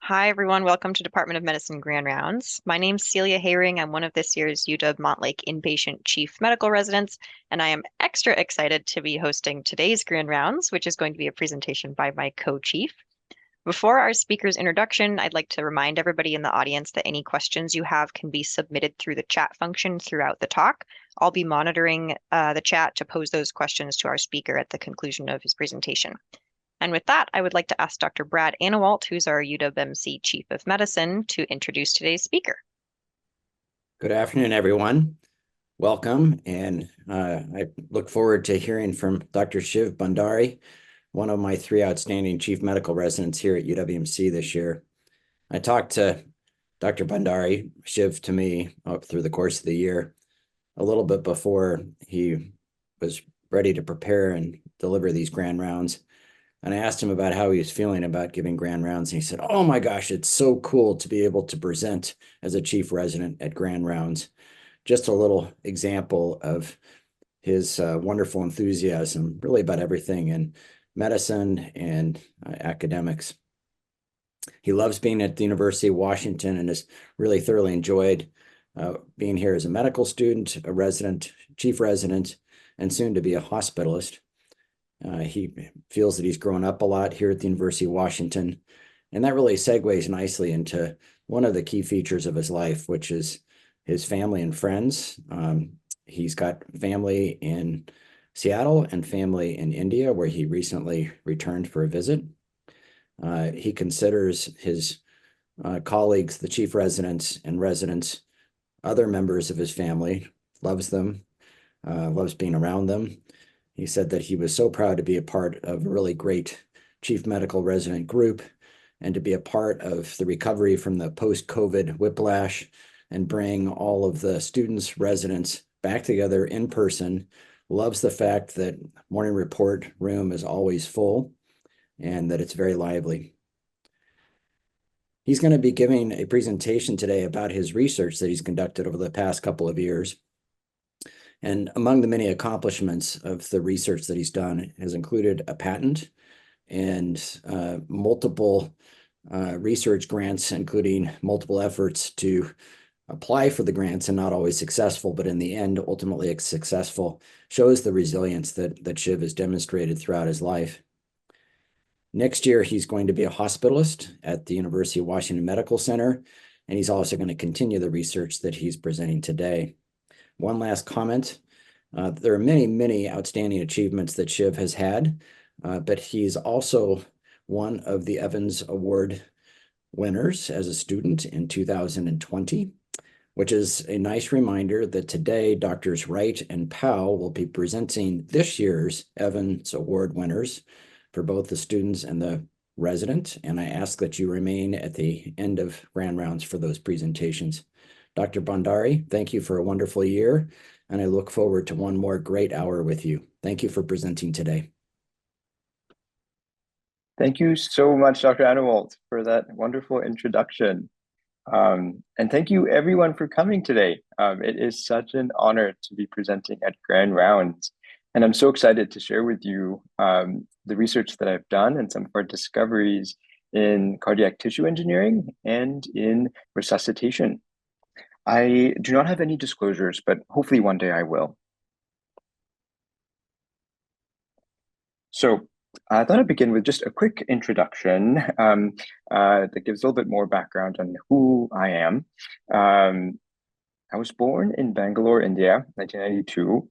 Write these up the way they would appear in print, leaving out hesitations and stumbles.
Hi, everyone. Welcome to Department of Medicine Grand Rounds. My name's Celia Hayring. I'm one of this year's UW Montlake Inpatient Chief Medical Residents, and I am extra excited to be hosting today's Grand Rounds, which is going to be a presentation by my co-chief. Before our speaker's introduction, I'd like to remind everybody in the audience that any questions you have can be submitted through the chat function throughout the talk. I'll be monitoring the chat to pose those questions to our speaker at the conclusion of his presentation. And with that, I would like to ask Dr. Brad Anawalt, who's our UW-MC Chief of Medicine, to introduce today's speaker. Good afternoon, everyone. Welcome, and I look forward to hearing from Dr. Shiv Bhandari, one of my three outstanding chief medical residents here at UW-MC this year. I talked to Dr. Bhandari, Shiv to me, through the course of the year, a little bit before he was ready to prepare and deliver these grand rounds. And I asked him about how he was feeling about giving grand rounds. And he said, "Oh my gosh, it's so cool to be able to present as a chief resident at grand rounds." Just a little example of his wonderful enthusiasm, really about everything in medicine and academics. He loves being at the University of Washington and has really thoroughly enjoyed being here as a medical student, a resident, chief resident, and soon to be a hospitalist. He feels that he's grown up a lot here at the University of Washington, and that really segues nicely into one of the key features of his life, which is his family and friends. He's got family in Seattle and family in India, where he recently returned for a visit. He considers his colleagues, the chief residents and residents, other members of his family, loves them, loves being around them. He said that he was so proud to be a part of a really great chief medical resident group and to be a part of the recovery from the post-COVID whiplash and bring all of the students, residents back together in person. Loves the fact that morning report room is always full and that it's very lively. He's going to be giving a presentation today about his research that he's conducted over the past couple of years. And among the many accomplishments of the research that he's done has included a patent and multiple research grants, including multiple efforts to apply for the grants and not always successful, but in the end, ultimately successful, shows the resilience that Shiv has demonstrated throughout his life. Next year, he's going to be a hospitalist at the University of Washington Medical Center, and he's also going to continue the research that he's presenting today. One last comment. There are many, many outstanding achievements that Shiv has had, but he's also one of the Evans Award winners as a student in 2020, which is a nice reminder that today Doctors Wright and Powell will be presenting this year's Evans Award winners for both the students and the resident, and I ask that you remain at the end of Grand Rounds for those presentations. Dr. Bhandari, thank you for a wonderful year, and I look forward to one more great hour with you. Thank you for presenting today. Thank you so much, Dr. Anawalt, for that wonderful introduction. And thank you everyone for coming today. It is such an honor to be presenting at Grand Rounds. And I'm so excited to share with you the research that I've done and some of our discoveries in cardiac tissue engineering and in resuscitation. I do not have any disclosures, but hopefully one day I will. So I thought I'd begin with just a quick introduction that gives a little bit more background on who I am. I was born in Bangalore, India, 1992.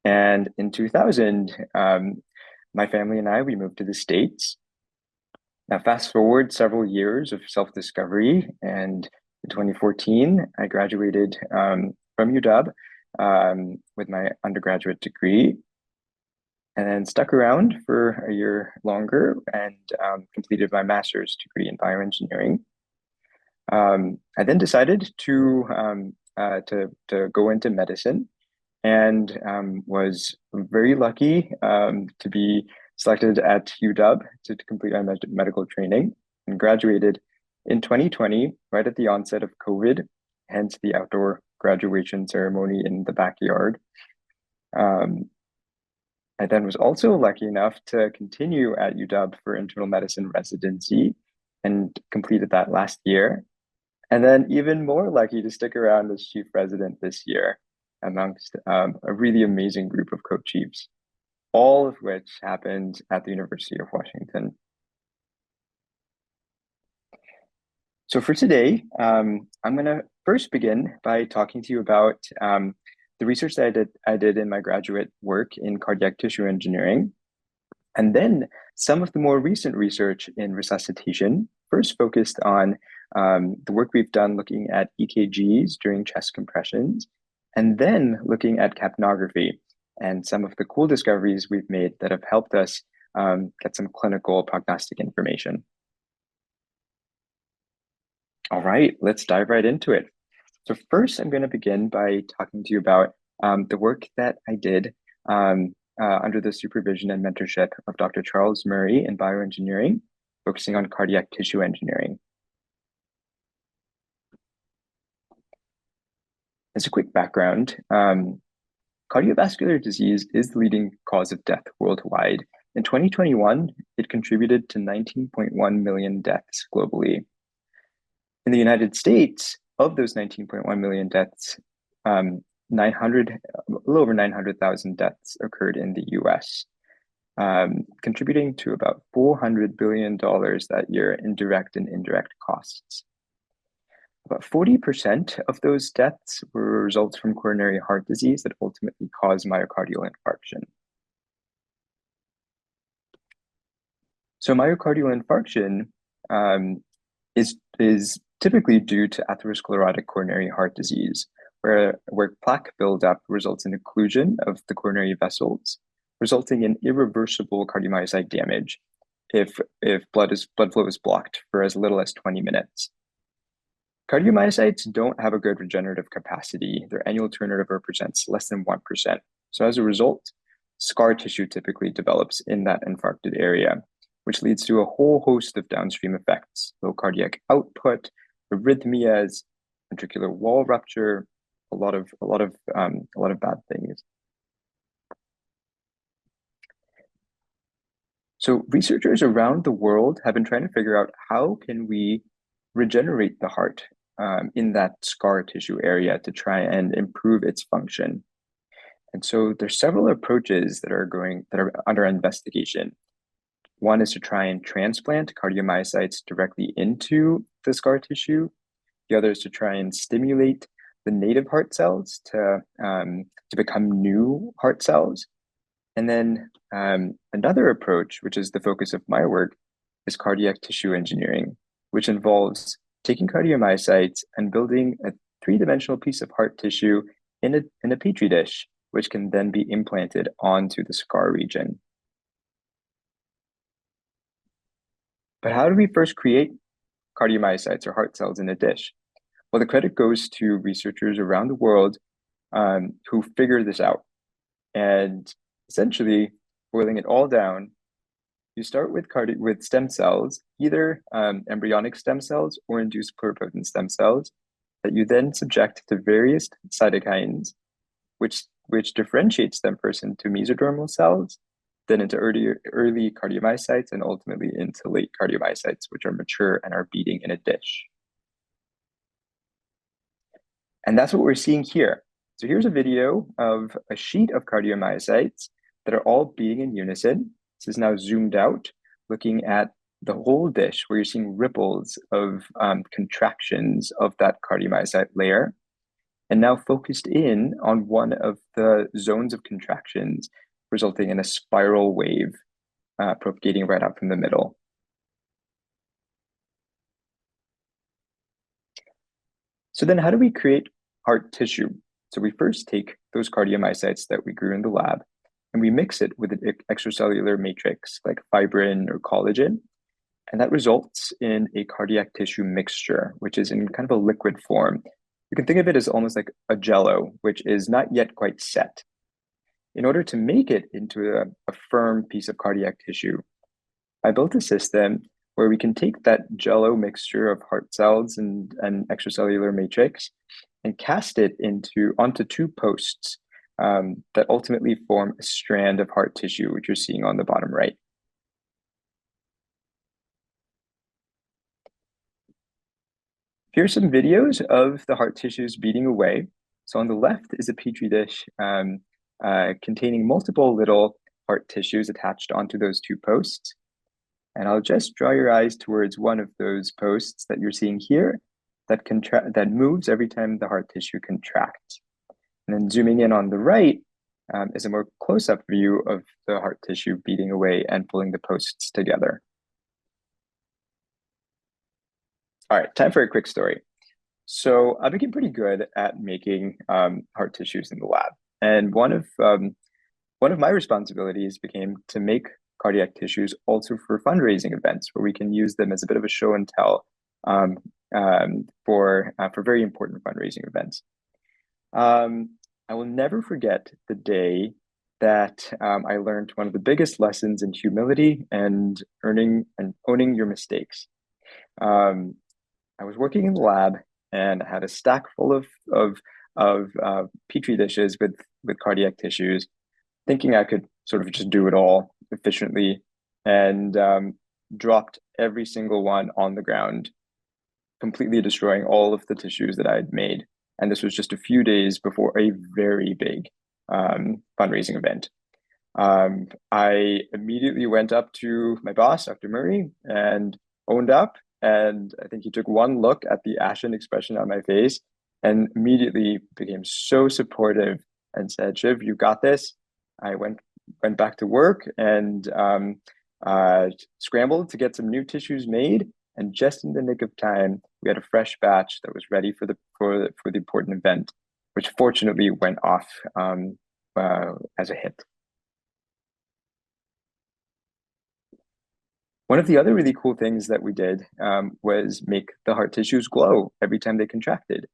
And in 2000, my family and we moved to the States. Now, fast forward several years of self-discovery, and in 2014, I graduated from UW with my undergraduate degree, and then stuck around for a year longer and completed my master's degree in bioengineering. I then decided to go into medicine, and was very lucky to be selected at UW to complete my medical training, and graduated in 2020, right at the onset of COVID, hence the outdoor graduation ceremony in the backyard. I then was also lucky enough to continue at UW for internal medicine residency and completed that last year. And then even more lucky to stick around as chief resident this year amongst a really amazing group of co-chiefs, all of which happened at the University of Washington. So for today, I'm going to first begin by talking to you about the research that I did in my graduate work in cardiac tissue engineering, and then some of the more recent research in resuscitation, first focused on the work we've done looking at EKGs during chest compressions, and then looking at capnography and some of the cool discoveries we've made that have helped us get some clinical prognostic information. All right, let's dive right into it. So first, I'm going to begin by talking to you about the work that I did under the supervision and mentorship of Dr. Charles Murray in bioengineering, focusing on cardiac tissue engineering. As a quick background, cardiovascular disease is the leading cause of death worldwide. In 2021, it contributed to 19.1 million deaths globally. In the United States, of those 19.1 million deaths, a little over 900,000 deaths occurred in the US, contributing to about $400 billion that year in direct and indirect costs. About 40% of those deaths were results from coronary heart disease that ultimately caused myocardial infarction. So myocardial infarction is typically due to atherosclerotic coronary heart disease, where plaque buildup results in occlusion of the coronary vessels, resulting in irreversible cardiomyocyte damage if blood flow is blocked for as little as 20 minutes. Cardiomyocytes don't have a good regenerative capacity. Their annual turnover represents less than 1%. So as a result, scar tissue typically develops in that infarcted area, which leads to a whole host of downstream effects: low cardiac output, arrhythmias, ventricular wall rupture, a lot of bad things. So researchers around the world have been trying to figure out how can we regenerate the heart in that scar tissue area to try and improve its function. And so there's several approaches that are under investigation. One is to try and transplant cardiomyocytes directly into the scar tissue. The other is to try and stimulate the native heart cells to become new heart cells. And then another approach, which is the focus of my work, is cardiac tissue engineering, which involves taking cardiomyocytes and building a three-dimensional piece of heart tissue in a petri dish, which can then be implanted onto the scar region. But how do we first create cardiomyocytes or heart cells in a dish? Well, the credit goes to researchers around the world who figured this out. And essentially, boiling it all down, you start with stem cells, either embryonic stem cells or induced pluripotent stem cells, that you then subject to various cytokines, which differentiates them first into mesodermal cells, then into early cardiomyocytes, and ultimately into late cardiomyocytes, which are mature and are beating in a dish. And that's what we're seeing here. So here's a video of a sheet of cardiomyocytes that are all beating in unison. This is now zoomed out, looking at the whole dish, where you're seeing ripples of contractions of that cardiomyocyte layer, and now focused in on one of the zones of contractions, resulting in a spiral wave propagating right out from the middle. So then how do we create heart tissue? So we first take those cardiomyocytes that we grew in the lab, and we mix it with an extracellular matrix like fibrin or collagen, and that results in a cardiac tissue mixture, which is in kind of a liquid form. You can think of it as almost like a jello, which is not yet quite set. In order to make it into a firm piece of cardiac tissue, I built a system where we can take that jello mixture of heart cells and extracellular matrix and cast it onto two posts that ultimately form a strand of heart tissue, which you're seeing on the bottom right. Here's some videos of the heart tissues beating away. So on the left is a petri dish containing multiple little heart tissues attached onto those two posts. And I'll just draw your eyes towards one of those posts that you're seeing here that moves every time the heart tissue contracts. And then zooming in on the right is a more close-up view of the heart tissue beating away and pulling the posts together. All right, time for a quick story. So I became pretty good at making heart tissues in the lab. And one of my responsibilities became to make cardiac tissues also for fundraising events where we can use them as a bit of a show and tell for very important fundraising events. I will never forget the day that I learned one of the biggest lessons in humility and owning your mistakes. I was working in the lab and I had a stack full of petri dishes with cardiac tissues, thinking I could sort of just do it all efficiently, and dropped every single one on the ground, completely destroying all of the tissues that I had made. And this was just a few days before a very big fundraising event. I immediately went up to my boss, Dr. Murray, and owned up. And I think he took one look at the ashen expression on my face and immediately became so supportive and said, "Shiv, you got this." I went back to work and scrambled to get some new tissues made. And just in the nick of time, we had a fresh batch that was ready for the important event, which fortunately went off as a hit. One of the other really cool things that we did was make the heart tissues glow every time they contracted.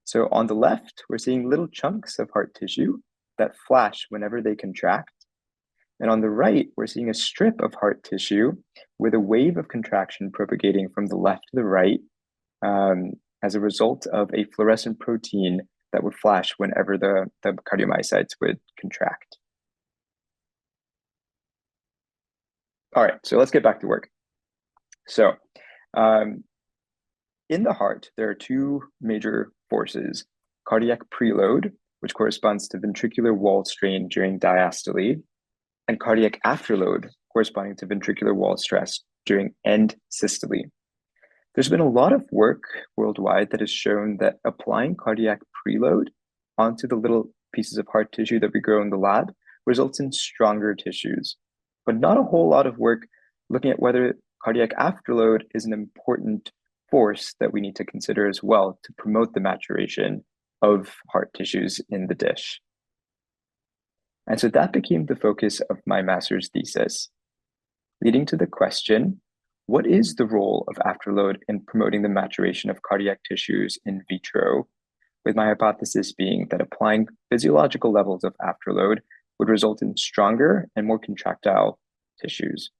So on the left, we're seeing little chunks of heart tissue that flash whenever they contract. And on the right, we're seeing a strip of heart tissue with a wave of contraction propagating from the left to the right as a result of a fluorescent protein that would flash whenever the cardiomyocytes would contract. All right, so let's get back to work. So in the heart, there are two major forces: cardiac preload, which corresponds to ventricular wall strain during diastole, and cardiac afterload, corresponding to ventricular wall stress during end systole. There's been a lot of work worldwide that has shown that applying cardiac preload onto the little pieces of heart tissue that we grow in the lab results in stronger tissues, but not a whole lot of work looking at whether cardiac afterload is an important force that we need to consider as well to promote the maturation of heart tissues in the dish. And so that became the focus of my master's thesis, leading to the question, what is the role of afterload in promoting the maturation of cardiac tissues in vitro? With my hypothesis being that applying physiological levels of afterload would result in stronger and more contractile tissues.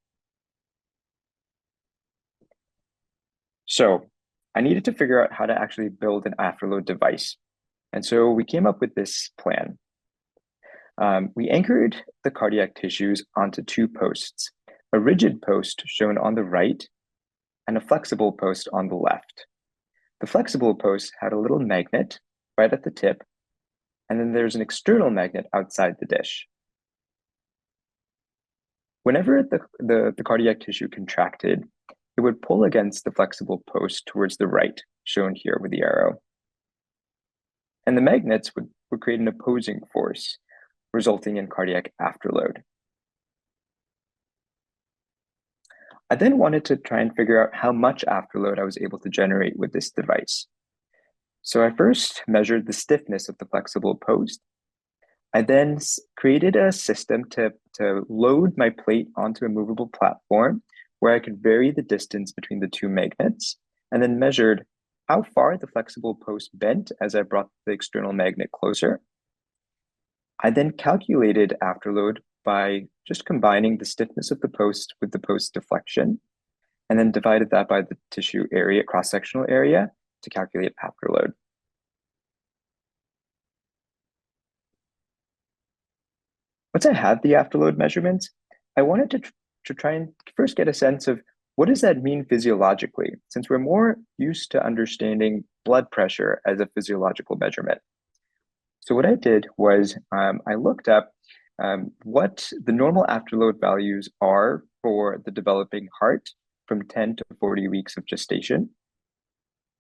So I needed to figure out how to actually build an afterload device. And so we came up with this plan. We anchored the cardiac tissues onto two posts, a rigid post shown on the right and a flexible post on the left. The flexible post had a little magnet right at the tip, and then there's an external magnet outside the dish. Whenever the cardiac tissue contracted, it would pull against the flexible post towards the right, shown here with the arrow. And the magnets would create an opposing force, resulting in cardiac afterload. I then wanted to try and figure out how much afterload I was able to generate with this device. So I first measured the stiffness of the flexible post. I then created a system to load my plate onto a movable platform where I could vary the distance between the two magnets, and then measured how far the flexible post bent as I brought the external magnet closer. I then calculated afterload by just combining the stiffness of the post with the post deflection, and then divided that by the tissue area, cross-sectional area, to calculate afterload. Once I had the afterload measurements, I wanted to try and first get a sense of what does that mean physiologically, since we're more used to understanding blood pressure as a physiological measurement? So what I did was I looked up what the normal afterload values are for the developing heart from 10 to 40 weeks of gestation,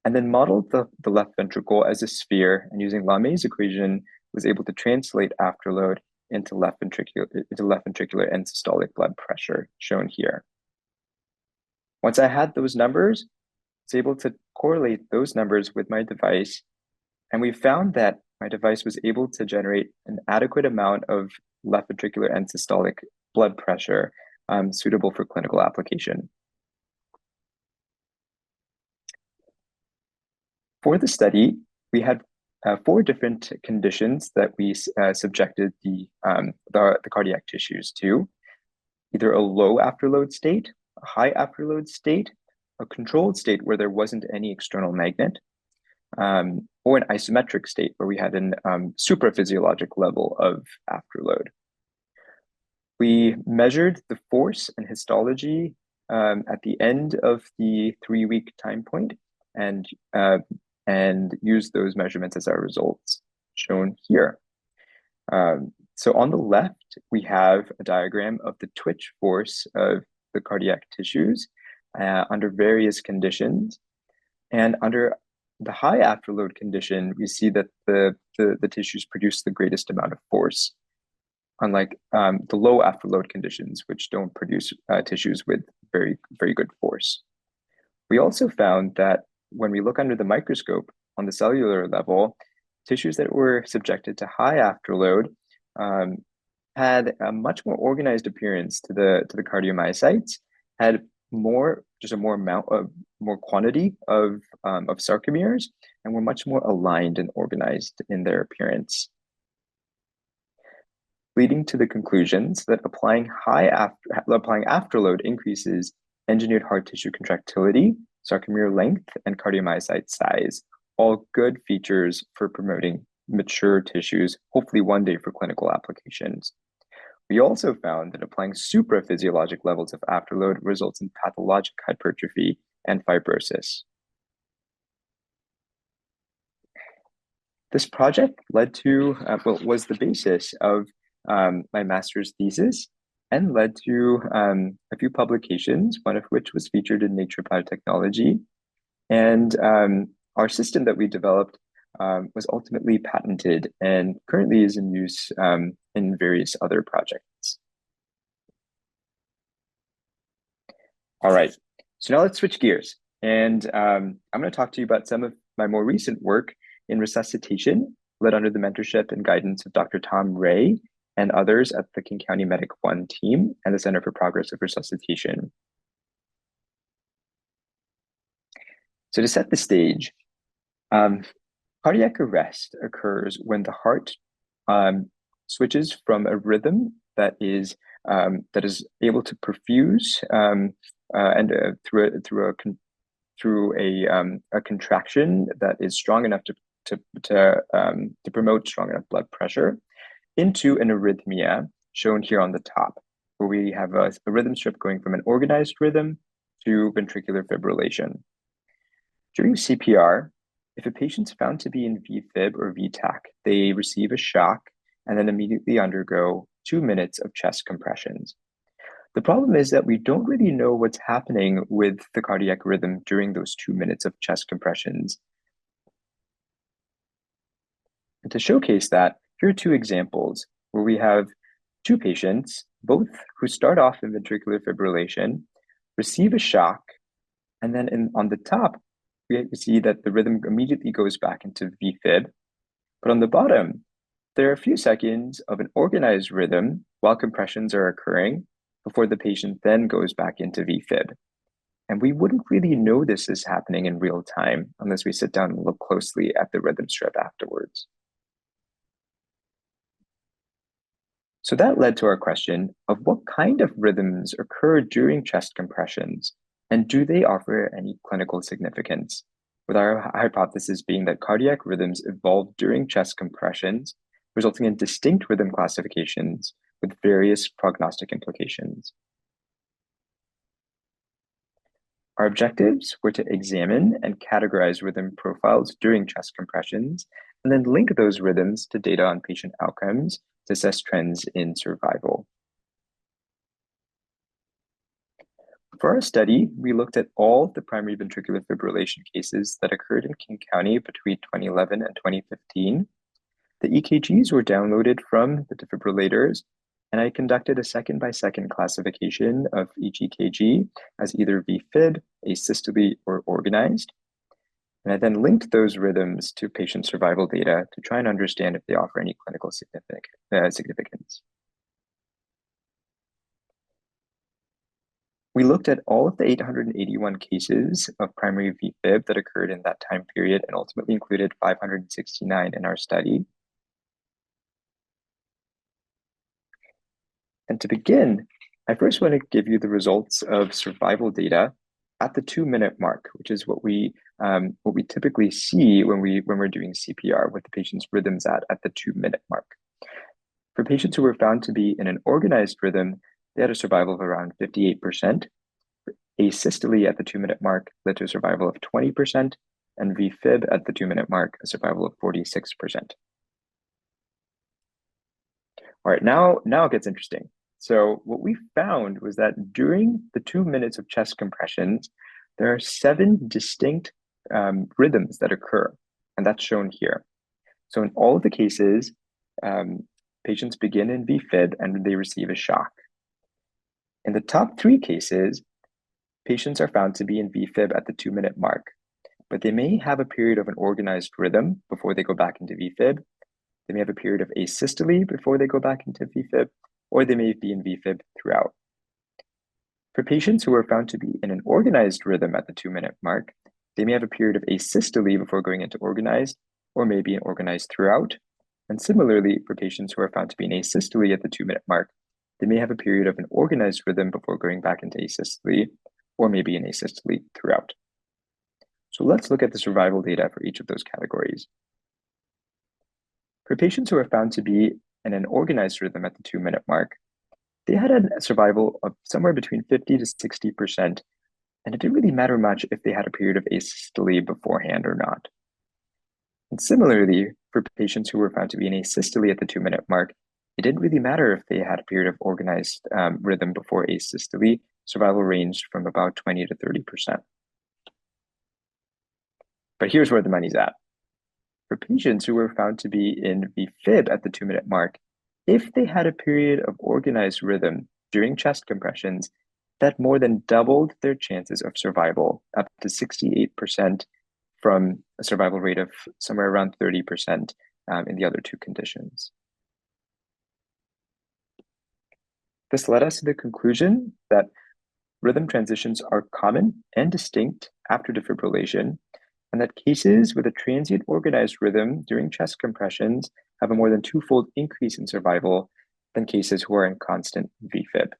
and then modeled the left ventricle as a sphere, and using Lamé's equation, was able to translate afterload into left ventricular end systolic blood pressure, shown here. Once I had those numbers, I was able to correlate those numbers with my device, and we found that my device was able to generate an adequate amount of left ventricular end systolic blood pressure suitable for clinical application. For the study, we had 4 different conditions that we subjected the cardiac tissues to: either a low afterload state, a high afterload state, a controlled state where there wasn't any external magnet, or an isometric state where we had an supraphysiologic level of afterload. We measured the force and histology at the end of the 3-week time point, and used those measurements as our results, shown here. So on the left, we have a diagram of the twitch force of the cardiac tissues under various conditions. And under the high afterload condition, we see that the tissues produce the greatest amount of force, unlike the low afterload conditions, which don't produce tissues with very, very good force. We also found that when we look under the microscope on the cellular level, tissues that were subjected to high afterload had a much more organized appearance to the cardiomyocytes, had more quantity of sarcomeres, and were much more aligned and organized in their appearance, leading to the conclusions that applying afterload increases engineered heart tissue contractility, sarcomere length, and cardiomyocyte size, all good features for promoting mature tissues, hopefully one day for clinical applications. We also found that applying supraphysiologic levels of afterload results in pathologic hypertrophy and fibrosis. This project led to, was the basis of my master's thesis, and led to a few publications, one of which was featured in Nature Biotechnology. And our system that we developed was ultimately patented and currently is in use in various other projects. All right, so now let's switch gears. And I'm going to talk to you about some of my more recent work in resuscitation, led under the mentorship and guidance of Dr. Tom Ray and others at the King County Medic 1 team and the Center for Progress of Resuscitation. So to set the stage, cardiac arrest occurs when the heart switches from a rhythm that is able to perfuse through a contraction that is strong enough to promote strong enough blood pressure, into an arrhythmia, shown here on the top, where we have a rhythm strip going from an organized rhythm to ventricular fibrillation. During CPR, if a patient's found to be in VFib or VTAC, they receive a shock and then immediately undergo 2 minutes of chest compressions. The problem is that we don't really know what's happening with the cardiac rhythm during those 2 minutes of chest compressions. And to showcase that, here are 2 examples where we have 2 patients, both who start off in ventricular fibrillation, receive a shock, and then on the top, we see that the rhythm immediately goes back into VFib. But on the bottom, there are a few seconds of an organized rhythm while compressions are occurring before the patient then goes back into VFib. And we wouldn't really know this is happening in real time unless we sit down and look closely at the rhythm strip afterwards. So that led to our question of what kind of rhythms occur during chest compressions, and do they offer any clinical significance? With our hypothesis being that cardiac rhythms evolve during chest compressions, resulting in distinct rhythm classifications with various prognostic implications. Our objectives were to examine and categorize rhythm profiles during chest compressions, and then link those rhythms to data on patient outcomes to assess trends in survival. For our study, we looked at all the primary ventricular fibrillation cases that occurred in King County between 2011 and 2015. The EKGs were downloaded from the defibrillators, and I conducted a second-by-second classification of each EKG as either VFib, asystole, or organized. And I then linked those rhythms to patient survival data to try and understand if they offer any clinical significance. We looked at all of the 881 cases of primary VFib that occurred in that time period and ultimately included 569 in our study. And to begin, I first want to give you the results of survival data at the 2-minute mark, which is what we typically see when we're doing CPR with the patient's rhythms at the 2-minute mark. For patients who were found to be in an organized rhythm, they had a survival of around 58%. Asystole at the 2-minute mark led to a survival of 20%, and VFib at the 2-minute mark, a survival of 46%. All right, now it gets interesting. So what we found was that during the 2 minutes of chest compressions, there are 7 distinct rhythms that occur, and that's shown here. So in all of the cases, patients begin in VFib and they receive a shock. In the top 3 cases, patients are found to be in VFib at the 2-minute mark, but they may have a period of an organized rhythm before they go back into VFib. They may have a period of asystole before they go back into VFib, or they may be in VFib throughout. For patients who are found to be in an organized rhythm at the 2-minute mark, they may have a period of asystole before going into organized, or may be in organized throughout. And similarly, for patients who are found to be in asystole at the 2-minute mark, they may have a period of an organized rhythm before going back into asystole, or maybe in asystole throughout. So let's look at the survival data for each of those categories. For patients who are found to be in an organized rhythm at the 2-minute mark, they had a survival of somewhere between 50 to 60%, and it didn't really matter much if they had a period of asystole beforehand or not. And similarly, for patients who were found to be in asystole at the 2-minute mark, it didn't really matter if they had a period of organized rhythm before asystole. Survival ranged from about 20 to 30%. But here's where the money's at. For patients who were found to be in VFib at the 2-minute mark, if they had a period of organized rhythm during chest compressions, that more than doubled their chances of survival, up to 68% from a survival rate of somewhere around 30% in the other 2 conditions. This led us to the conclusion that rhythm transitions are common and distinct after defibrillation, and that cases with a transient organized rhythm during chest compressions have a more than 2-fold increase in survival than cases who are in constant VFib.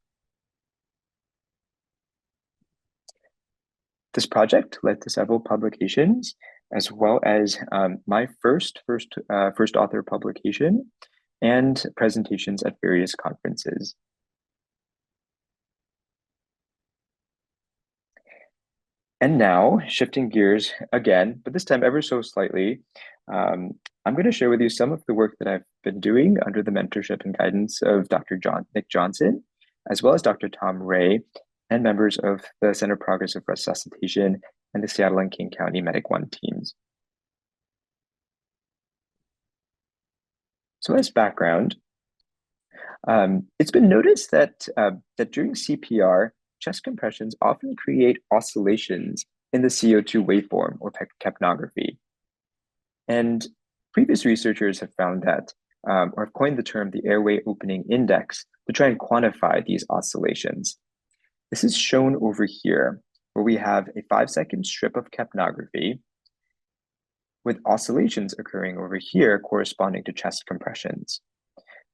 This project led to several publications, as well as my first author publication and presentations at various conferences. And now, shifting gears again, but this time ever so slightly, I'm going to share with you some of the work that I've been doing under the mentorship and guidance of Dr. Nick Johnson, as well as Dr. Tom Ray, and members of the Center for Progressive Resuscitation and the Seattle and King County Medic 1 teams. So as background, it's been noticed that during CPR, chest compressions often create oscillations in the CO2 waveform or capnography. And previous researchers have found that, or have coined the term the airway opening index to try and quantify these oscillations. This is shown over here, where we have a 5-second strip of capnography with oscillations occurring over here corresponding to chest compressions.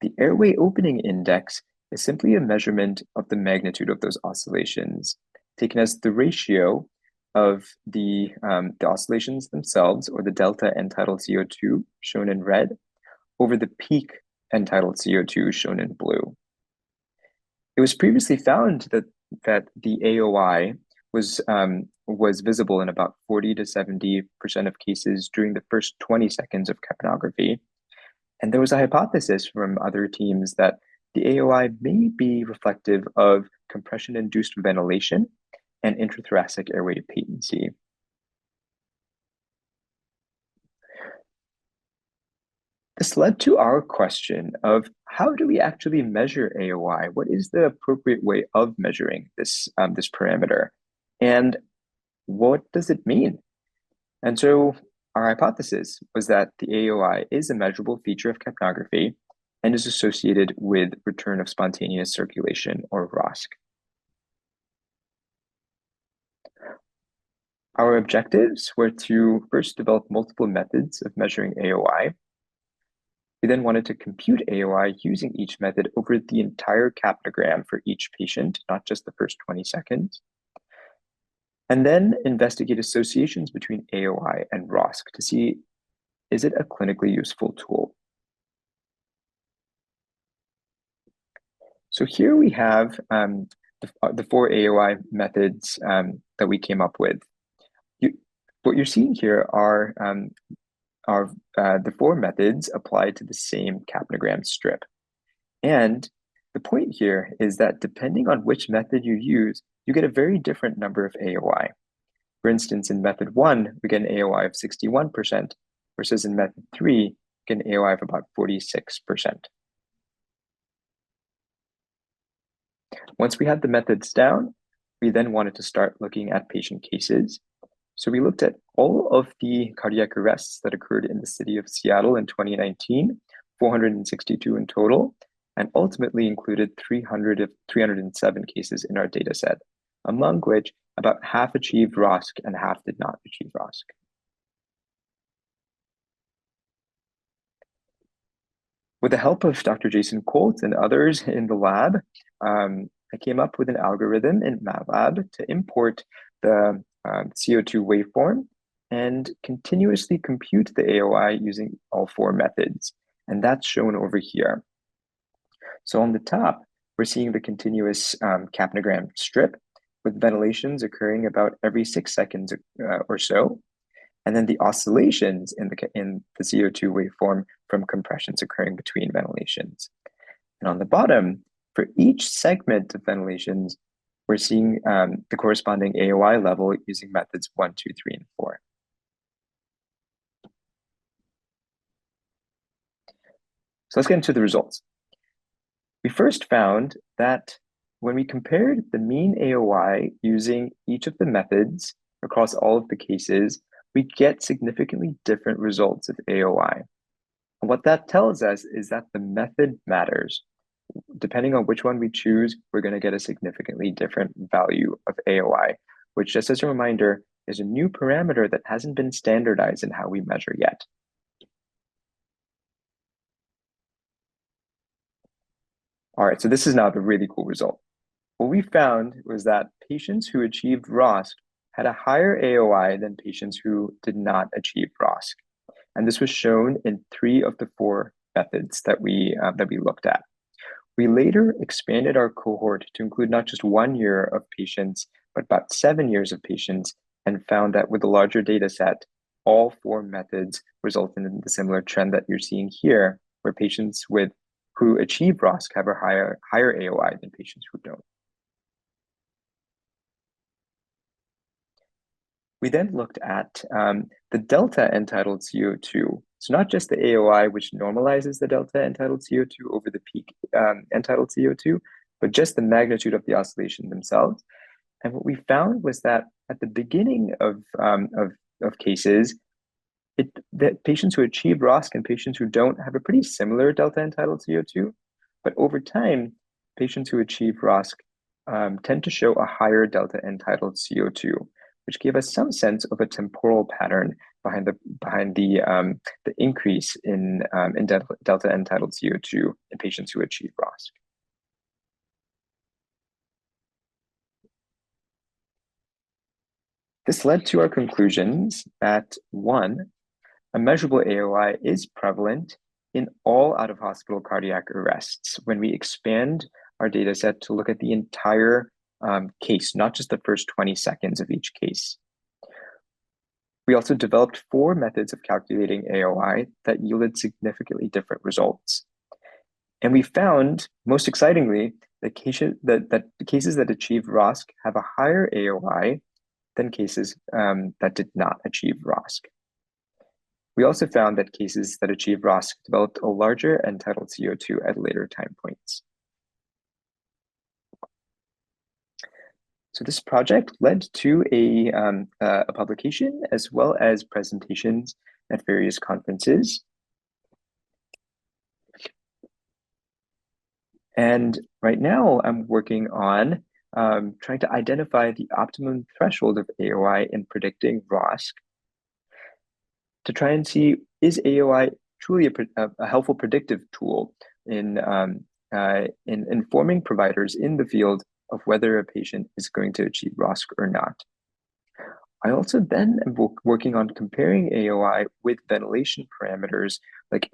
The airway opening index is simply a measurement of the magnitude of those oscillations, taken as the ratio of the oscillations themselves, or the delta end-tidal CO2 shown in red, over the peak end-tidal CO2 shown in blue. It was previously found that the AOI was was visible in about 40 to 70% of cases during the first 20 seconds of capnography. And there was a hypothesis from other teams that the AOI may be reflective of compression-induced ventilation and intrathoracic airway patency. This led to our question of how do we actually measure AOI? What is the appropriate way of measuring this parameter? And what does it mean? And so our hypothesis was that the AOI is a measurable feature of capnography and is associated with return of spontaneous circulation, or ROSC. Our objectives were to first develop multiple methods of measuring AOI. We then wanted to compute AOI using each method over the entire capnogram for each patient, not just the first 20 seconds. And then investigate associations between AOI and ROSC to see, is it a clinically useful tool? So here we have the 4 AOI methods that we came up with. What you're seeing here are the 4 methods applied to the same capnogram strip. And the point here is that depending on which method you use, you get a very different number of AOI. For instance, in method 1, we get an AOI of 61%, versus in method 3, we get an AOI of about 46%. Once we had the methods down, we then wanted to start looking at patient cases. So we looked at all of the cardiac arrests that occurred in the city of Seattle in 2019, 462 in total, and ultimately included 307 cases in our data set, among which about half achieved ROSC and half did not achieve ROSC. With the help of Dr. Jason Colt and others in the lab, I came up with an algorithm in MATLAB to import the CO2 waveform and continuously compute the AOI using all 4 methods. And that's shown over here. So on the top, we're seeing the continuous capnogram strip with ventilations occurring about every 6 seconds or so. And then the oscillations in the CO2 waveform from compressions occurring between ventilations. And on the bottom, for each segment of ventilations, we're seeing the corresponding AOI level using methods 1, 2, 3, and 4. So let's get into the results. We first found that when we compared the mean AOI using each of the methods across all of the cases, we get significantly different results of AOI. And what that tells us is that the method matters. Depending on which one we choose, we're going to get a significantly different value of AOI, which, just as a reminder, is a new parameter that hasn't been standardized in how we measure yet. All right, so this is now the really cool result. What we found was that patients who achieved ROSC had a higher AOI than patients who did not achieve ROSC. And this was shown in 3 of the 4 methods that we looked at. We later expanded our cohort to include not just 1 year of patients, but about 7 years of patients, and found that with a larger data set, all 4 methods resulted in the similar trend that you're seeing here, where patients who achieve ROSC have a higher AOI than patients who don't. We then looked at the delta entitled CO2. So not just the AOI, which normalizes the delta entitled CO2 over the peak entitled CO2, but just the magnitude of the oscillation themselves. And what we found was that at the beginning of cases, that patients who achieve ROSC and patients who don't have a pretty similar delta entitled CO2. But over time, patients who achieve ROSC tend to show a higher delta entitled CO2, which gave us some sense of a temporal pattern behind the increase in delta entitled CO2 in patients who achieve ROSC. This led to our conclusions that 1, a measurable AOI is prevalent in all out-of-hospital cardiac arrests when we expand our data set to look at the entire case, not just the first 20 seconds of each case. We also developed 4 methods of calculating AOI that yielded significantly different results. And we found, most excitingly, that cases that achieved ROSC have a higher AOI than cases that did not achieve ROSC. We also found that cases that achieved ROSC developed a larger end-tidal CO2 at later time points. So this project led to a publication as well as presentations at various conferences. And right now I'm working on trying to identify the optimum threshold of AOI in predicting ROSC to try and see, is AOI truly a helpful predictive tool in informing providers in the field of whether a patient is going to achieve ROSC or not. I also then am working on comparing AOI with ventilation parameters like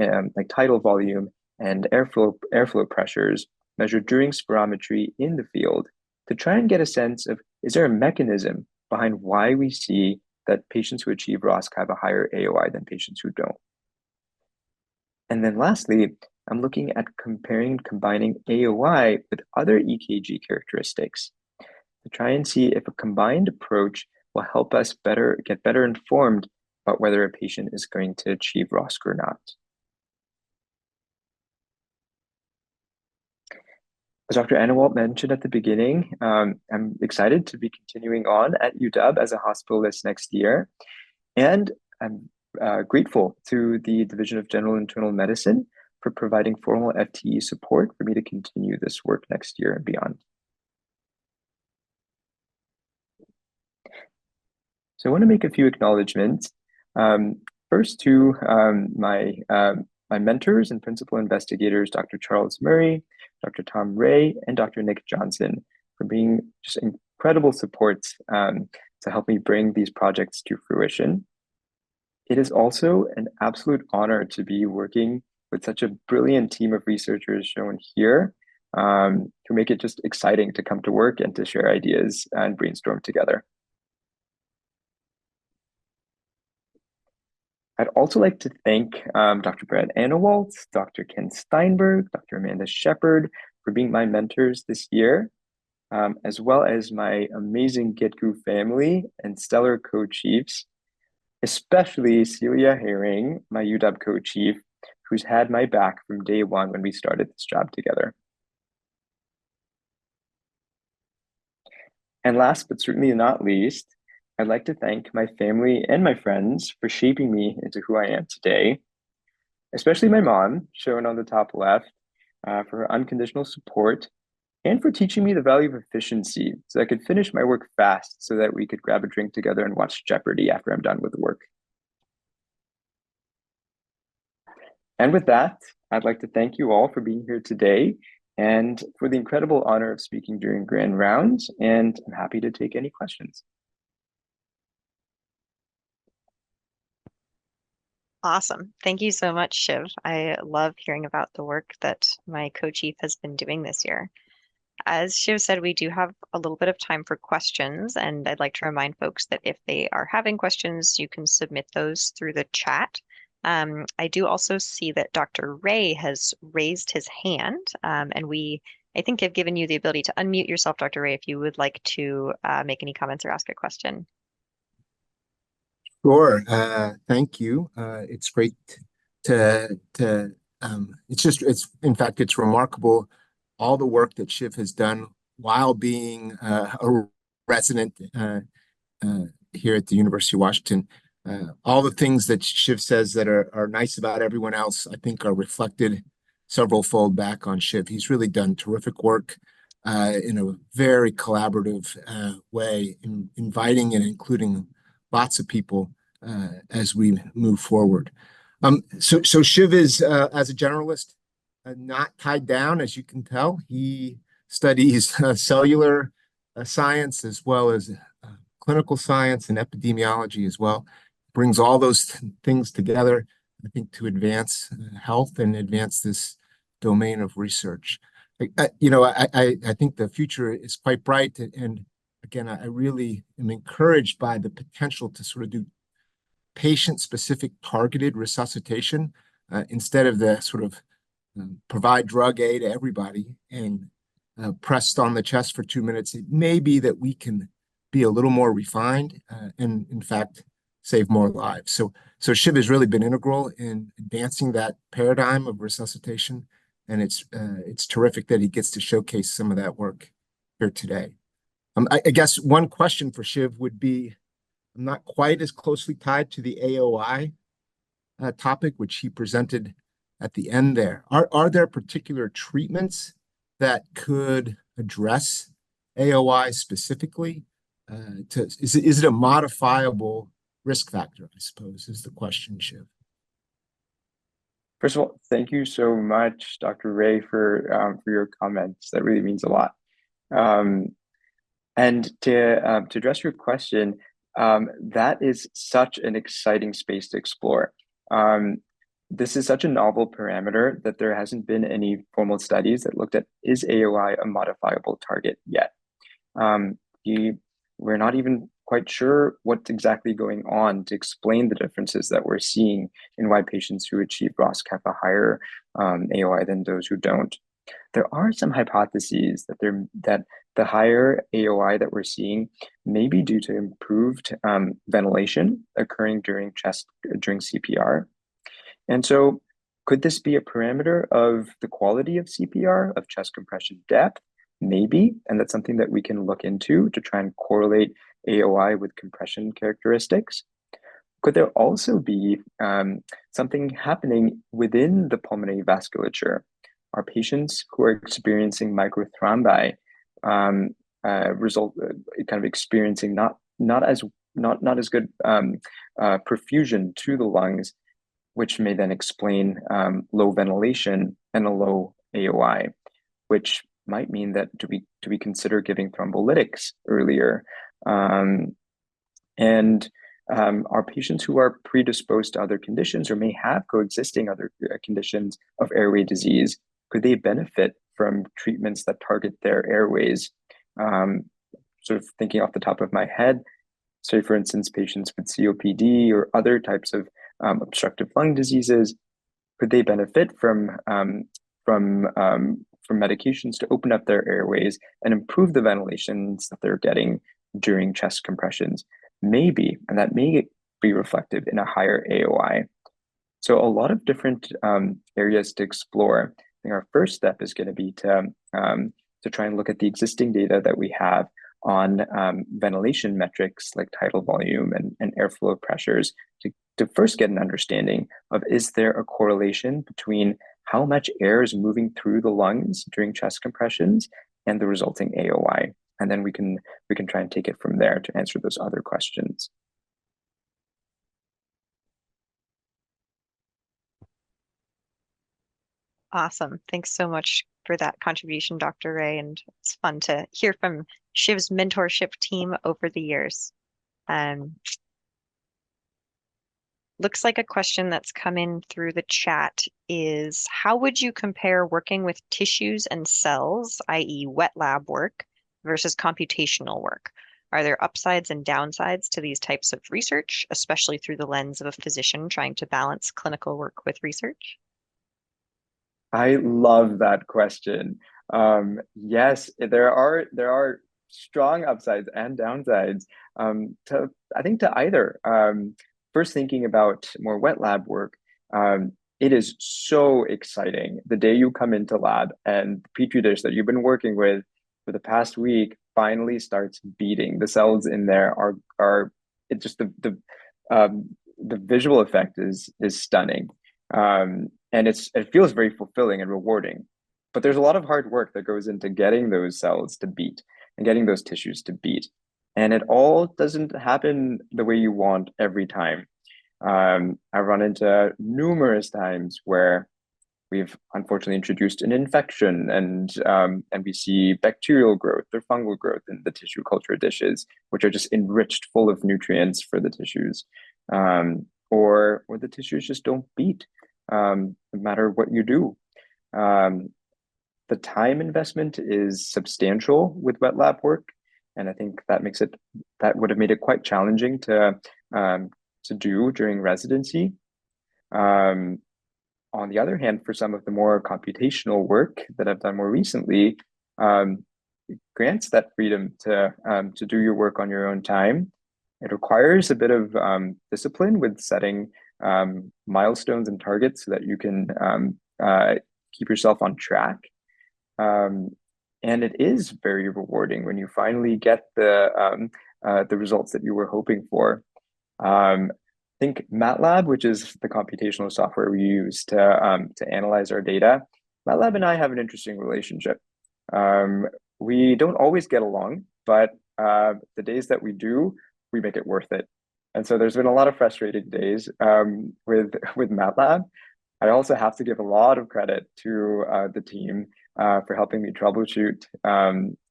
tidal volume and airflow pressures measured during spirometry in the field to try and get a sense of, is there a mechanism behind why we see that patients who achieve ROSC have a higher AOI than patients who don't. And then lastly, I'm looking at combining AOI with other EKG characteristics to try and see if a combined approach will help us get better informed about whether a patient is going to achieve ROSC or not. As Dr. Anawalt mentioned at the beginning, I'm excited to be continuing on at UW as a hospitalist next year. And I'm grateful to the Division of General Internal Medicine for providing formal FTE support for me to continue this work next year and beyond. So I want to make a few acknowledgements. First to my mentors and principal investigators, Dr. Charles Murray, Dr. Tom Ray, and Dr. Nick Johnson, for being just incredible supports to help me bring these projects to fruition. It is also an absolute honor to be working with such a brilliant team of researchers shown here, to make it just exciting to come to work and to share ideas and brainstorm together. I'd also like to thank Dr. Brad Anawalt, Dr. Ken Steinberg, Dr. Amanda Shepard for being my mentors this year, as well as my amazing GitGoo family and stellar co-chiefs, especially Celia Herring, my UW co-chief, who's had my back from day one when we started this job together. And last but certainly not least, I'd like to thank my family and my friends for shaping me into who I am today, especially my mom, shown on the top left, for her unconditional support and for teaching me the value of efficiency so I could finish my work fast so that we could grab a drink together and watch Jeopardy after I'm done with the work. And with that, I'd like to thank you all for being here today and for the incredible honor of speaking during Grand Rounds, and I'm happy to take any questions. Awesome. Thank you so much, Shiv. I love hearing about the work that my co-chief has been doing this year. As Shiv said, we do have a little bit of time for questions, and I'd like to remind folks that if they are having questions, you can submit those through the chat. I do also see that Dr. Ray has raised his hand, and I think, have given you the ability to unmute yourself, Dr. Ray, if you would like to make any comments or ask a question. Sure. Thank you. It's great in fact, it's remarkable all the work that Shiv has done while being a resident here at the University of Washington. All the things that Shiv says that are nice about everyone else, I think, are reflected several-fold back on Shiv. He's really done terrific work in a very collaborative way, inviting and including lots of people as we move forward. So Shiv is, as a generalist, not tied down, as you can tell. He studies cellular science as well as clinical science and epidemiology as well. Brings all those things together, I think, to advance health and advance this domain of research. I think the future is quite bright, and again, I really am encouraged by the potential to sort of do patient-specific targeted resuscitation instead of the sort of provide drug A to everybody and pressed on the chest for 2 minutes. It may be that we can be a little more refined and, in fact, save more lives. So Shiv has really been integral in advancing that paradigm of resuscitation, and it's terrific that he gets to showcase some of that work here today. I guess one question for Shiv would be, I'm not quite as closely tied to the AOI topic, which he presented at the end there. Are there particular treatments that could address AOI specifically? Is it a modifiable risk factor, I suppose, is the question, Shiv. First of all, thank you so much, Dr. Ray, for your comments. That really means a lot. And to address your question, that is such an exciting space to explore. This is such a novel parameter that there hasn't been any formal studies that looked at, is AOI a modifiable target yet? We're not even quite sure what's exactly going on to explain the differences that we're seeing in why patients who achieve ROS-kappa higher AOI than those who don't. There are some hypotheses that the higher AOI that we're seeing may be due to improved ventilation occurring during CPR. And so could this be a parameter of the quality of CPR, of chest compression depth? Maybe, and that's something that we can look into to try and correlate AOI with compression characteristics. Could there also be something happening within the pulmonary vasculature? Are patients who are experiencing microthrombi kind of experiencing not as good perfusion to the lungs, which may then explain low ventilation and a low AOI, which might mean that do we consider giving thrombolytics earlier? Are patients who are predisposed to other conditions or may have coexisting other conditions of airway disease, could they benefit from treatments that target their airways? Sort of thinking off the top of my head, say for instance, patients with COPD or other types of obstructive lung diseases, could they benefit from medications to open up their airways and improve the ventilations that they're getting during chest compressions? Maybe, and that may be reflective in a higher AOI. So a lot of different areas to explore. I think our first step is going to be to try and look at the existing data that we have on ventilation metrics like tidal volume and airflow pressures to first get an understanding of, is there a correlation between how much air is moving through the lungs during chest compressions and the resulting AOI? And then we can try and take it from there to answer those other questions. Awesome. Thanks so much for that contribution, Dr. Ray. And it's fun to hear from Shiv's mentorship team over the years. Looks like a question that's come in through the chat is, how would you compare working with tissues and cells, i.e. wet lab work, versus computational work? Are there upsides and downsides to these types of research, especially through the lens of a physician trying to balance clinical work with research? I love that question. Yes, there are strong upsides and downsides I think to either. First, thinking about more wet lab work, it is so exciting the day you come into lab and the petri dish that you've been working with for the past week finally starts beating. The cells in there are it just the visual effect is stunning. And it feels very fulfilling and rewarding. But there's a lot of hard work that goes into getting those cells to beat and getting those tissues to beat. And it all doesn't happen the way you want every time. I've run into numerous times where we've unfortunately introduced an infection and we see bacterial growth or fungal growth in the tissue culture dishes, which are just enriched full of nutrients for the tissues. Or the tissues just don't beat, no matter what you do. the time investment is substantial with wet lab work, and I think that would have made it quite challenging to do during residency. On the other hand, for some of the more computational work that I've done more recently, it grants that freedom to do your work on your own time. It requires a bit of discipline with setting milestones and targets so that you can keep yourself on track. And it is very rewarding when you finally get the results that you were hoping for. I think MATLAB, which is the computational software we use to analyze our data, MATLAB and I have an interesting relationship. We don't always get along, but the days that we do, we make it worth it. And so there's been a lot of frustrating days with MATLAB. I also have to give a lot of credit to the team for helping me troubleshoot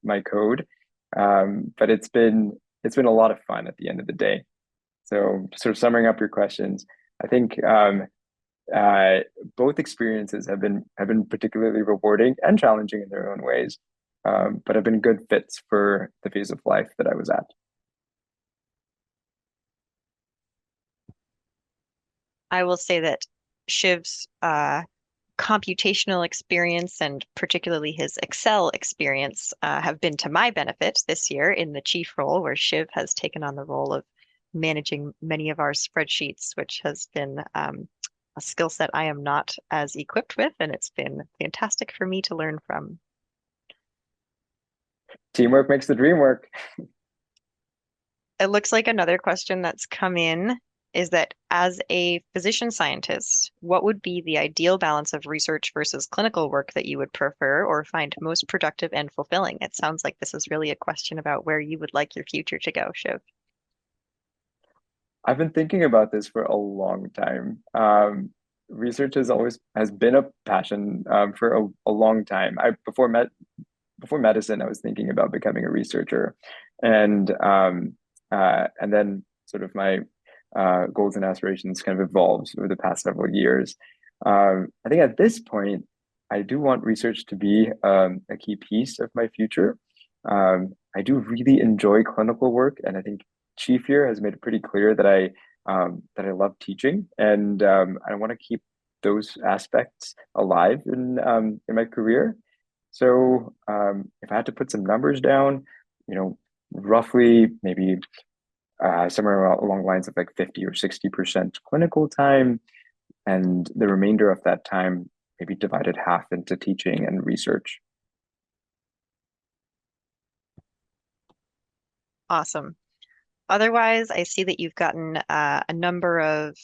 my code. But it's been a lot of fun at the end of the day. So sort of summing up your questions, I think both experiences have been particularly rewarding and challenging in their own ways, but have been good fits for the phase of life that I was at. I will say that Shiv's computational experience and particularly his Excel experience have been to my benefit this year in the chief role, where Shiv has taken on the role of managing many of our spreadsheets, which has been a skill set I am not as equipped with, and it's been fantastic for me to learn from. Teamwork makes the dream work. It looks like another question that's come in is that as a physician scientist, what would be the ideal balance of research versus clinical work that you would prefer or find most productive and fulfilling? It sounds like this is really a question about where you would like your future to go, Shiv. I've been thinking about this for a long time. Research has been a passion for a long time. Before medicine, I was thinking about becoming a researcher, and then sort of my goals and aspirations kind of evolved over the past several years. I think at this point, I do want research to be a key piece of my future. I do really enjoy clinical work, and I think Chief here has made it pretty clear that I love teaching, and I want to keep those aspects alive in my career. So if I had to put some numbers down, roughly maybe somewhere along the lines of like 50 or 60% clinical time, and the remainder of that time maybe divided half into teaching and research. Awesome. Otherwise, I see that you've gotten a number of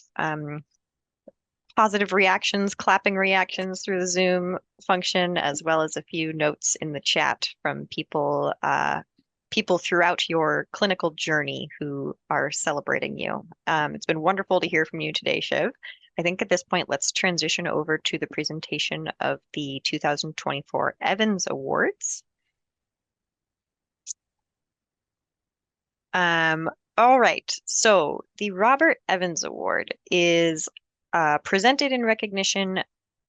positive reactions, clapping reactions through the Zoom function, as well as a few notes in the chat from people throughout your clinical journey who are celebrating you. It's been wonderful to hear from you today, Shiv. I think at this point, let's transition over to the presentation of the 2024 Evans Awards. All right, so the Robert Evans Award is presented in recognition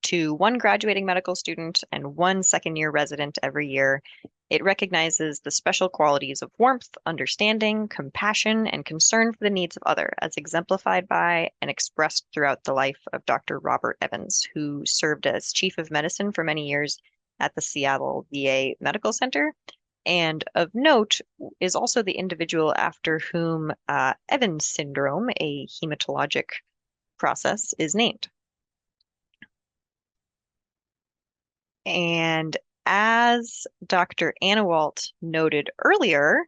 to one graduating medical student and one second-year resident every year. It recognizes the special qualities of warmth, understanding, compassion, and concern for the needs of others, as exemplified by and expressed throughout the life of Dr. Robert Evans, who served as chief of medicine for many years at the Seattle VA Medical Center. And of note is also the individual after whom Evans syndrome, a hematologic process, is named. And as Dr. Anawalt noted earlier,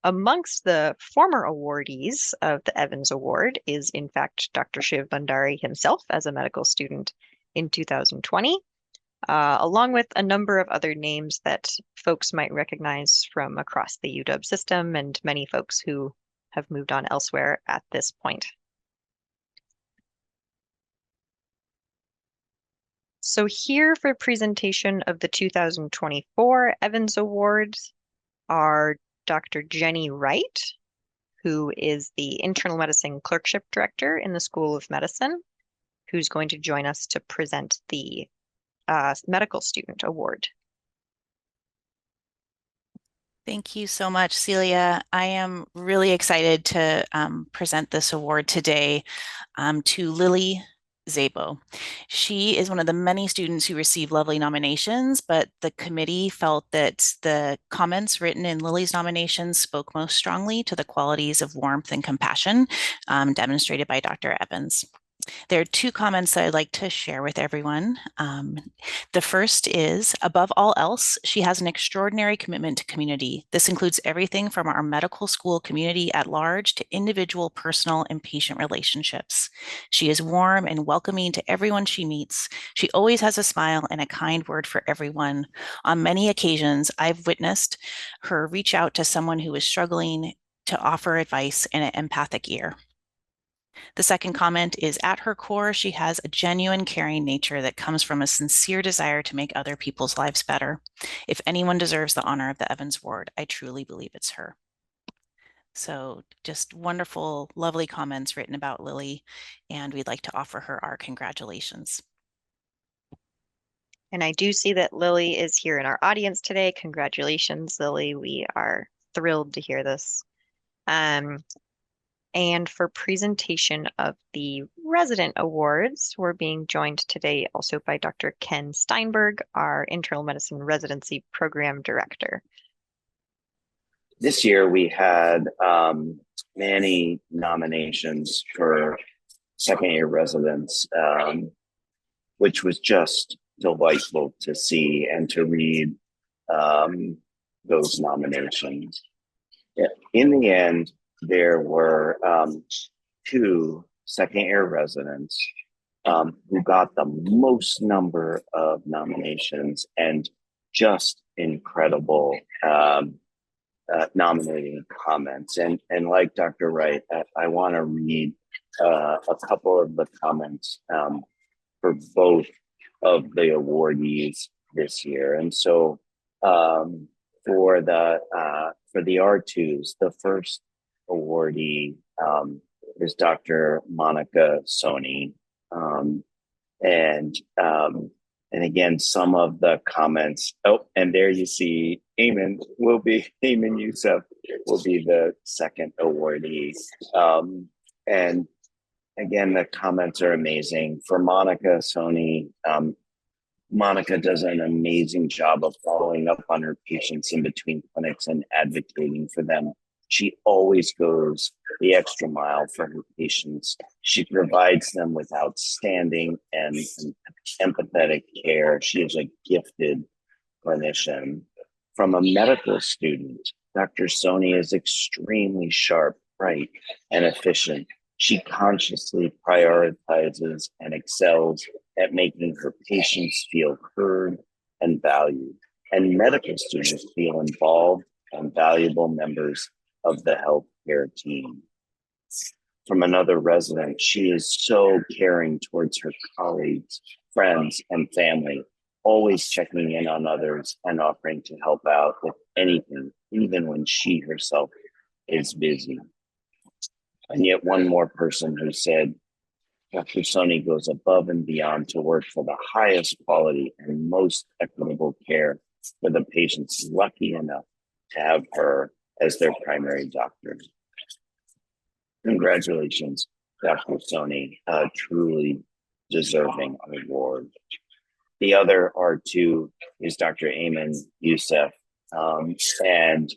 amongst the former awardees of the Evans Award is, in fact, Dr. Shiv Bhandari himself as a medical student in 2020. Along with a number of other names that folks might recognize from across the UW system and many folks who have moved on elsewhere at this point. So here for presentation of the 2024 Evans Awards are Dr. Jenny Wright, who is the Internal Medicine Clerkship Director in the School of Medicine, who's going to join us to present the Medical Student Award. Thank you so much, Celia. I am really excited to present this award today to Lily Zabo. She is one of the many students who received lovely nominations, but the committee felt that the comments written in Lily's nominations spoke most strongly to the qualities of warmth and compassion demonstrated by Dr. Evans. There are two comments that I'd like to share with everyone. The first is, above all else, she has an extraordinary commitment to community. This includes everything from our medical school community at large to individual, personal, and patient relationships. She is warm and welcoming to everyone she meets. She always has a smile and a kind word for everyone. On many occasions, I've witnessed her reach out to someone who is struggling to offer advice and an empathic ear. The second comment is, at her core, she has a genuine caring nature that comes from a sincere desire to make other people's lives better. If anyone deserves the honor of the Evans Award, I truly believe it's her. So just wonderful, lovely comments written about Lily, and we'd like to offer her our congratulations. And I do see that Lily is here in our audience today. Congratulations, Lily. We are thrilled to hear this. And for presentation of the resident awards, we're being joined today also by Dr. Ken Steinberg, our internal medicine residency program director. This year we had many nominations for second year residents, which was just delightful to see and to read those nominations. In the end, there were two second year residents who got the most number of nominations and just incredible nominating comments. And like Dr. Wright, I want to read a couple of the comments for both of the awardees this year. And so for the R2s, the first awardee is Dr. Monica Soni. And again, some of the comments, and there you see Ayman Youssef will be the second awardee. And again, the comments are amazing. For Monica Soni, Monica does an amazing job of following up on her patients in between clinics and advocating for them. She always goes the extra mile for her patients. She provides them with outstanding and empathetic care. She is a gifted clinician. From a medical student, Dr. Soni is extremely sharp, bright, and efficient. She consciously prioritizes and excels at making her patients feel heard and valued, and medical students feel involved and valuable members of the healthcare team. From another resident, she is so caring towards her colleagues, friends, and family, always checking in on others and offering to help out with anything, even when she herself is busy. And yet one more person who said, Dr. Soni goes above and beyond to work for the highest quality and most equitable care for the patients lucky enough to have her as their primary doctor. Congratulations, Dr. Soni, truly deserving award. The other R2 is Dr. Ayman Youssef, and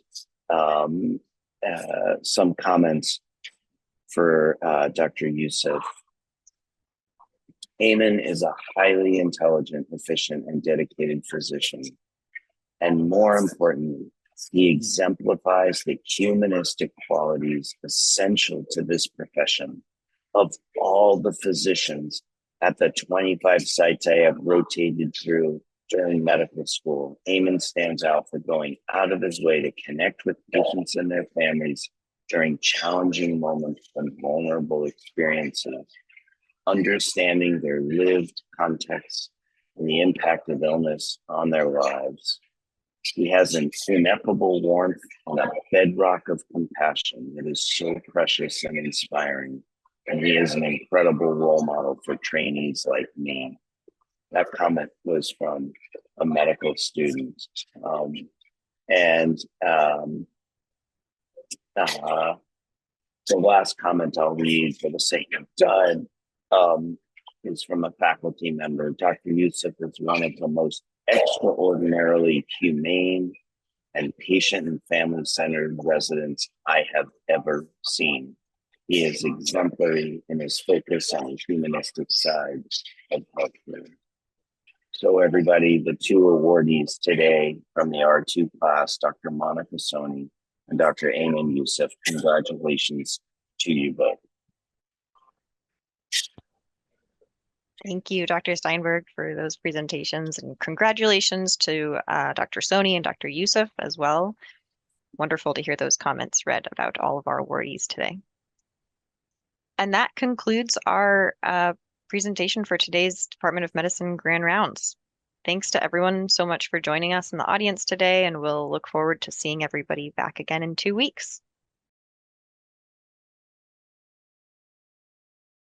some comments for Dr. Youssef. Ayman is a highly intelligent, efficient, and dedicated physician. And more importantly, he exemplifies the humanistic qualities essential to this profession. Of all the physicians at the 25 sites I have rotated through during medical school, Ayman stands out for going out of his way to connect with patients and their families during challenging moments and vulnerable experiences, understanding their lived context and the impact of illness on their lives. He has an ineffable warmth and a bedrock of compassion that is so precious and inspiring. And he is an incredible role model for trainees like me. That comment was from a medical student. And the last comment I'll read for the sake of time is from a faculty member. Dr. Yusuf is one of the most extraordinarily humane and patient and family-centered residents I have ever seen. He is exemplary in his focus on the humanistic side of healthcare. So everybody, the two awardees today from the R2 class, Dr. Monica Soni and Dr. Ayman Yusuf, congratulations to you both. Thank you, Dr. Steinberg, for those presentations, and congratulations to Dr. Soni and Dr. Yusuf as well. Wonderful to hear those comments read about all of our awardees today. And that concludes our presentation for today's Department of Medicine Grand Rounds. Thanks to everyone so much for joining us in the audience today, and we'll look forward to seeing everybody back again in 2 weeks.